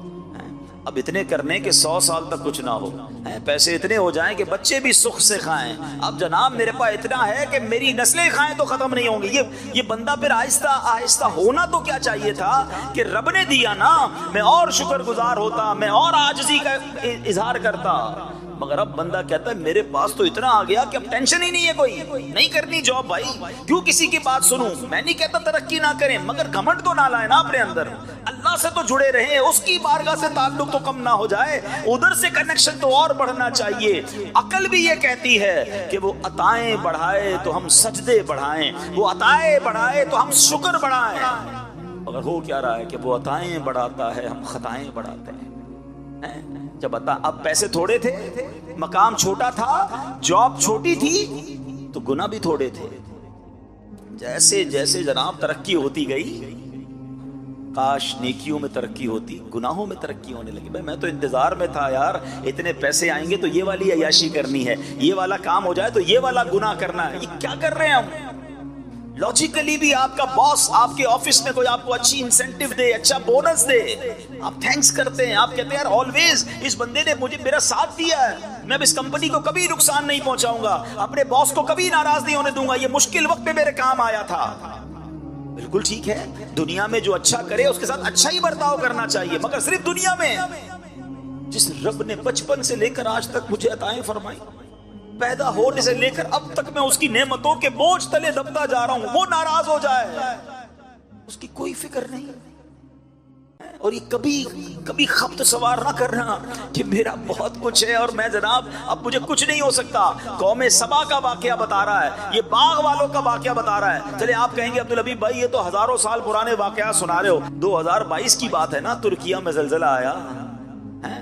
اب اتنے کرنے کہ 100 سال تک کچھ نہ ہو، پیسے اتنے ہو جائیں کہ بچے بھی سکھ سے کھائیں، اب جناب میرے پاس اتنا ہے کہ میری نسلیں کھائیں تو ختم نہیں ہوں گی۔ یہ بندہ پھر آہستہ آہستہ ہونا تو کیا چاہیے تھا کہ رب نے دیا نا، میں اور شکر گزار ہوتا، میں اور عاجزی کا اظہار کرتا، مگر اب بندہ کہتا ہے میرے پاس تو اتنا آ گیا کہ اب ٹینشن ہی نہیں ہے، کوئی نہیں کرنی جاب، بھائی کیوں کسی کی بات سنوں؟ میں نہیں کہتا ترقی نہ کریں، مگر گھمنڈ تو نہ لائیں نا اپنے اندر، اللہ سے تو جڑے رہیں، اس کی بارگاہ سے تعلق تو کم نہ ہو جائے، ادھر سے کنیکشن تو اور بڑھنا چاہیے۔ عقل بھی یہ کہتی ہے کہ وہ عطائیں بڑھائے تو ہم سجدے بڑھائیں، وہ عطائیں بڑھائے تو ہم شکر بڑھائیں، مگر ہو کیا رہا ہے کہ وہ عطائیں بڑھاتا ہے، ہم خطائیں بڑھاتے ہیں۔ جب اب پیسے تھوڑے تھے، مقام چھوٹا تھا، جاب چھوٹی تھی، تو گناہ بھی تھوڑے تھے۔ جیسے جیسے جناب ترقی ہوتی گئی، کاش نیکیوں میں ترقی ہوتی، گناہوں میں ترقی ہونے لگی۔ بھائی میں تو انتظار میں تھا یار، اتنے پیسے آئیں گے تو یہ والی عیاشی کرنی ہے، یہ والا کام ہو جائے تو یہ والا گناہ کرنا ہے۔ یہ کیا کر رہے ہیں ہم؟ لاجیکلی بھی آپ کا باس آپ کے آفس میں کوئی آپ کو اچھی انسینٹو دے، اچھا بونس دے، آپ تھینکس کرتے ہیں، آپ کہتے ہیں یار آلویز اس بندے نے مجھے میرا ساتھ دیا ہے، میں اب اس کمپنی کو کبھی نقصان نہیں پہنچاؤں گا، اپنے باس کو کبھی ناراض نہیں ہونے دوں گا، یہ مشکل وقت میں میرے کام آیا تھا۔ بالکل ٹھیک ہے، دنیا میں جو اچھا کرے اس کے ساتھ اچھا ہی برتاؤ کرنا چاہیے، مگر صرف دنیا میں جس رب نے بچپن سے لے کر آج تک مجھے عطائیں فرمائی، پیدا ہونے سے لے کر اب تک میں اس کی نعمتوں کے بوجھ تلے دبتا جا رہا ہوں، وہ ناراض ہو جائے، اس کی کوئی فکر نہیں۔ اور یہ کبھی خبط سوار نہ کرنا کہ میرا بہت کچھ ہے اور میں جناب اب مجھے کچھ نہیں ہو سکتا. قوم سبا کا واقعہ بتا رہا ہے, یہ باغ والوں کا واقعہ بتا رہا ہے. چلے آپ کہیں گے عبدالحبیب بھائی یہ تو ہزاروں سال پرانے واقعات سنا رہے ہو, 2022 کی بات ہے نا, ترکیہ میں زلزلہ آیا,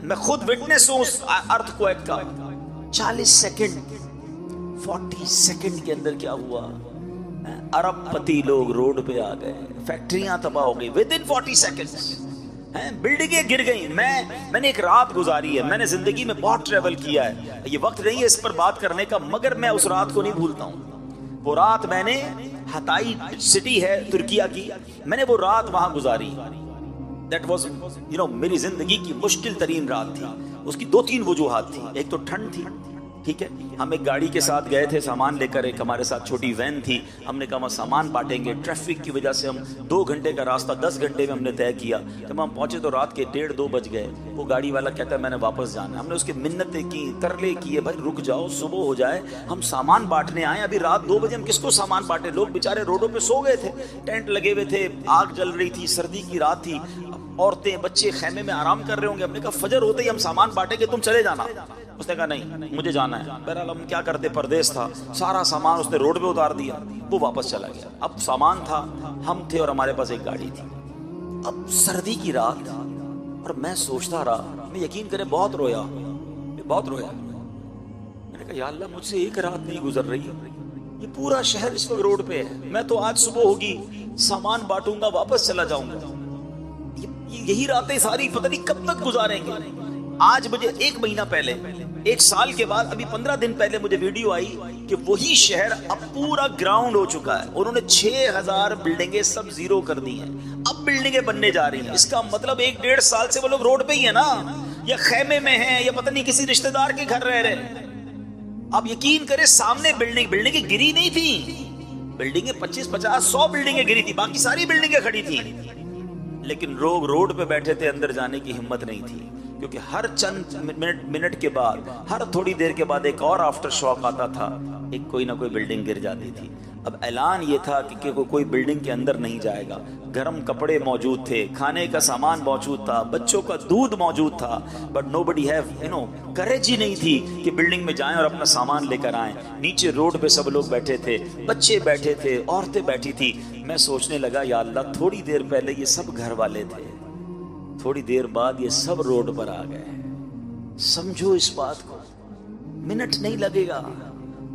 میں خود وٹنس ہوں اس ارتھ کویک کا. 40 سیکنڈ 40 سیکنڈ کے اندر کیا ہوا, ارب پتی لوگ روڈ پہ آ گئے, فیکٹریاں تباہ ہو گئی ود ان 40 سیکنڈز, بلڈنگیں گر گئیں. میں نے ایک رات گزاری ہے, میں نے زندگی میں بہت ٹریول کیا ہے, یہ وقت نہیں ہے اس پر بات کرنے کا, مگر میں اس رات کو نہیں بھولتا ہوں. وہ رات میں نے ہتائی سٹی ہے ترکیہ کی, میں نے وہ رات وہاں گزاری. دیٹ واز میری زندگی کی مشکل ترین رات تھی. اس کی 2-3 وجوہات تھی. ایک تو ٹھنڈ تھی, ٹھیک ہے, ہم ایک گاڑی کے ساتھ گئے تھے سامان لے کر, ایک ہمارے ساتھ چھوٹی وین تھی, ہم نے کہا ہم سامان بانٹیں گے. ٹریفک کی وجہ سے ہم 2 گھنٹے کا راستہ 10 گھنٹے میں ہم نے طے کیا. جب ہم پہنچے تو رات کے 1:30-2 بج گئے. وہ گاڑی والا کہتا ہے میں نے واپس جانا ہے. ہم نے اس کی منتیں کی, ترلے کیے, بھائی رک جاؤ صبح ہو جائے, ہم سامان بانٹنے آئے, ابھی رات 2 بجے ہم کس کو سامان بانٹے. لوگ بیچارے روڈوں پہ سو گئے تھے, ٹینٹ لگے ہوئے تھے, آگ جل رہی تھی, سردی کی رات تھی, عورتیں بچے خیمے میں آرام کر رہے ہوں گے. ہم نے کہا فجر ہوتے ہی ہم سامان بانٹیں گے, تم چلے جانا. اس نے کہا نہیں مجھے جانا ہے. بہرحال ہم کیا کرتے, پردیس تھا, سارا سامان اس نے روڈ پہ اتار دیا, وہ واپس چلا گیا. اب سامان تھا, ہم تھے اور ہمارے پاس ایک گاڑی تھی. اب سردی کی رات, اور میں سوچتا رہا, میں یقین کرے بہت رویا. میں نے کہا یا اللہ مجھ سے ایک رات نہیں گزر رہی, یہ پورا شہر اس وقت روڈ پہ ہے, میں تو آج صبح ہوگی سامان بانٹوں گا واپس چلا جاؤں گا, یہی راتیں ساری پتہ نہیں کب تک گزاریں گے. آج مجھے 1 مہینہ پہلے, 1 سال کے بعد, ابھی 15 دن پہلے مجھے ویڈیو آئی کہ وہی شہر اب پورا گراؤنڈ ہو چکا ہے. انہوں نے 6000 بلڈنگیں سب زیرو کر دی ہیں, اب بلڈنگیں بننے جا رہی ہیں. اس کا مطلب 1-1.5 سال سے وہ لوگ روڈ پہ ہی ہیں نا, یا خیمے میں ہیں, یا پتہ نہیں کسی رشتہ دار کے گھر رہ رہے ہیں. اب یقین کرے سامنے بلڈنگیں گری نہیں تھی, بلڈنگیں 25-50-100 بلڈنگیں گری تھی, باقی ساری بلڈنگیں کھڑی تھی. لیکن لوگ روڈ پہ بیٹھے تھے, اندر جانے کی ہمت نہیں تھی, کیونکہ ہر چند منٹ کے بعد, ہر تھوڑی دیر کے بعد ایک اور آفٹر شاک آتا تھا, ایک کوئی نہ کوئی بلڈنگ گر جاتی تھی. اب اعلان یہ تھا کہ کوئی بلڈنگ کے اندر نہیں جائے گا. گرم کپڑے موجود تھے, کھانے کا سامان موجود تھا, بچوں کا دودھ موجود تھا, بٹ nobody have courage ہی نہیں تھی کہ بلڈنگ میں جائیں اور اپنا سامان لے کر آئیں. نیچے روڈ پہ سب لوگ بیٹھے تھے, بچے بیٹھے تھے, عورتیں بیٹھی تھی. میں سوچنے لگا یا اللہ تھوڑی دیر پہلے یہ سب گھر والے تھے, تھوڑی دیر بعد یہ سب روڈ پر آ گئے. سمجھو اس بات کو, منٹ نہیں لگے گا,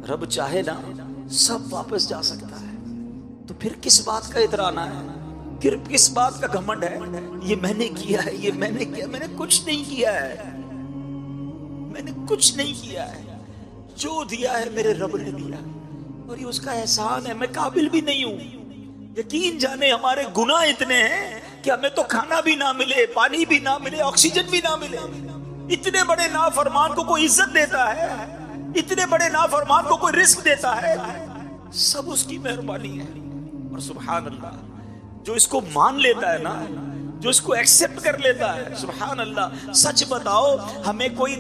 رب چاہے نا سب واپس جا سکتا ہے. تو پھر کس بات کا اترانا ہے, پھر کس بات کا گھمنڈ ہے, یہ میں نے کیا ہے, یہ میں نے کیا. میں نے کچھ نہیں کیا ہے, میں نے کچھ نہیں کیا ہے. جو دیا ہے میرے رب نے دیا, اور یہ اس کا احسان ہے. میں قابل بھی نہیں ہوں. یقین جانے ہمارے گناہ اتنے ہیں کہ ہمیں تو کھانا بھی نہ ملے, پانی بھی نہ ملے, آکسیجن بھی نہ ملے. اتنے بڑے نافرمان کو کوئی عزت دیتا ہے, اتنے بڑے نافرمان کو کوئی رزق دیتا ہے, سب اس کی مہربانی ہے. اور سبحان اللہ, جو اس کو مان لیتا ہے نا, جو اس کو ایکسپٹ کر لیتا ہے, سبحان اللہ. سچ بتاؤ, ہمیں کوئی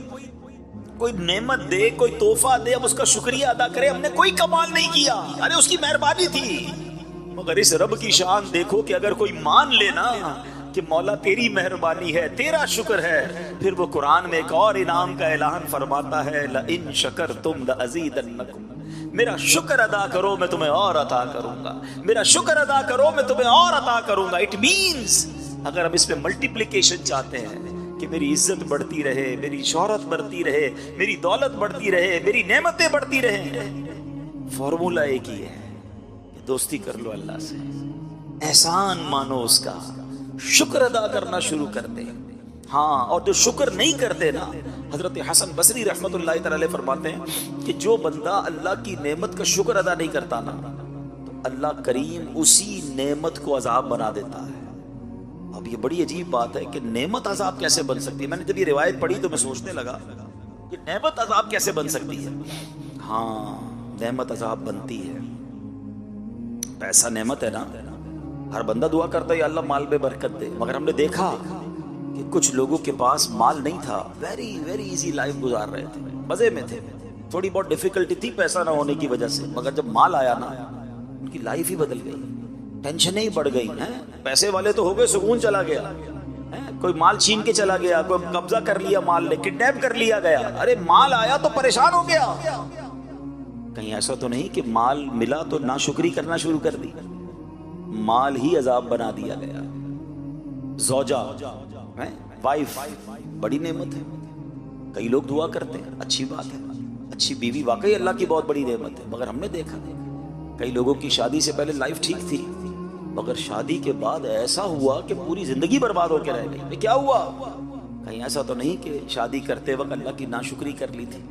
نعمت دے, کوئی تحفہ دے, ہم اس کا شکریہ ادا کریں. ہم نے کوئی کمال نہیں کیا, ارے اس کی مہربانی تھی. مگر اس رب کی شان دیکھو کہ اگر کوئی مان لینا کہ مولا تیری مہربانی ہے, تیرا شکر ہے, پھر وہ قرآن میں ایک اور انعام کا اعلان فرماتا ہے, لَإِن شَكَرْتُمْ لَأَزِيدَنَّكُمْ. میرا شکر ادا کرو میں تمہیں اور عطا کروں گا, میرا شکر ادا کرو میں تمہیں اور عطا کروں گا. اٹ مینز اگر ہم اس میں ملٹیپلیکیشن چاہتے ہیں کہ میری عزت بڑھتی رہے, میری شہرت بڑھتی رہے, میری دولت بڑھتی رہے, میری نعمتیں بڑھتی رہیں, فارمولا ایک ہی ہے, دوستی کر لو اللہ سے, احسان مانو اس کا, شکر ادا کرنا شروع کر دے. ہاں, اور جو شکر نہیں کرتے نا, حضرت حسن بصری رحمت اللہ تعالی فرماتے ہیں کہ جو بندہ اللہ کی نعمت کا شکر ادا نہیں کرتا نا, تو اللہ کریم اسی نعمت کو عذاب بنا دیتا ہے. اب یہ بڑی عجیب بات ہے کہ نعمت عذاب کیسے بن سکتی ہے. میں نے جب یہ روایت پڑھی تو میں سوچنے لگا کہ نعمت عذاب کیسے بن سکتی ہے. ہاں, نعمت عذاب بنتی ہے. پیسہ نعمت ہے نا, ہر بندہ دعا کرتا ہے یا اللہ مال میں برکت دے. مگر ہم نے دیکھا کہ کچھ لوگوں کے پاس مال نہیں تھا, ویری ویری ایزی لائف گزار رہے تھے, مزے میں تھے, تھوڑی بہت ڈیفیکلٹی تھی پیسہ نہ ہونے کی وجہ سے, مگر جب مال آیا نا ان کی لائف ہی بدل گئی, ٹینشنیں ہی بڑھ گئی ہیں. پیسے والے تو ہو گئے, سکون چلا گیا, کوئی مال چھین کے چلا گیا، کوئی قبضہ کر لیا مال نے، کڈنیپ کر لیا گیا، ارے مال آیا تو پریشان ہو گیا، کہیں ایسا تو نہیں کہ مال ملا تو ناشکری کرنا شروع کر دی، مال ہی عذاب بنا دیا گیا۔ زوجہ وائف بڑی نعمت ہے، کئی لوگ دعا کرتے ہیں، اچھی بات ہے، اچھی بیوی واقعی اللہ کی بہت بڑی نعمت ہے، مگر ہم نے دیکھا کئی لوگوں کی شادی سے پہلے لائف ٹھیک تھی، مگر شادی کے بعد ایسا ہوا کہ پوری زندگی برباد ہو کے رہ گئی۔ کیا ہوا؟ کہیں ایسا تو نہیں کہ شادی کرتے وقت اللہ کی ناشکری کر لی تھی؟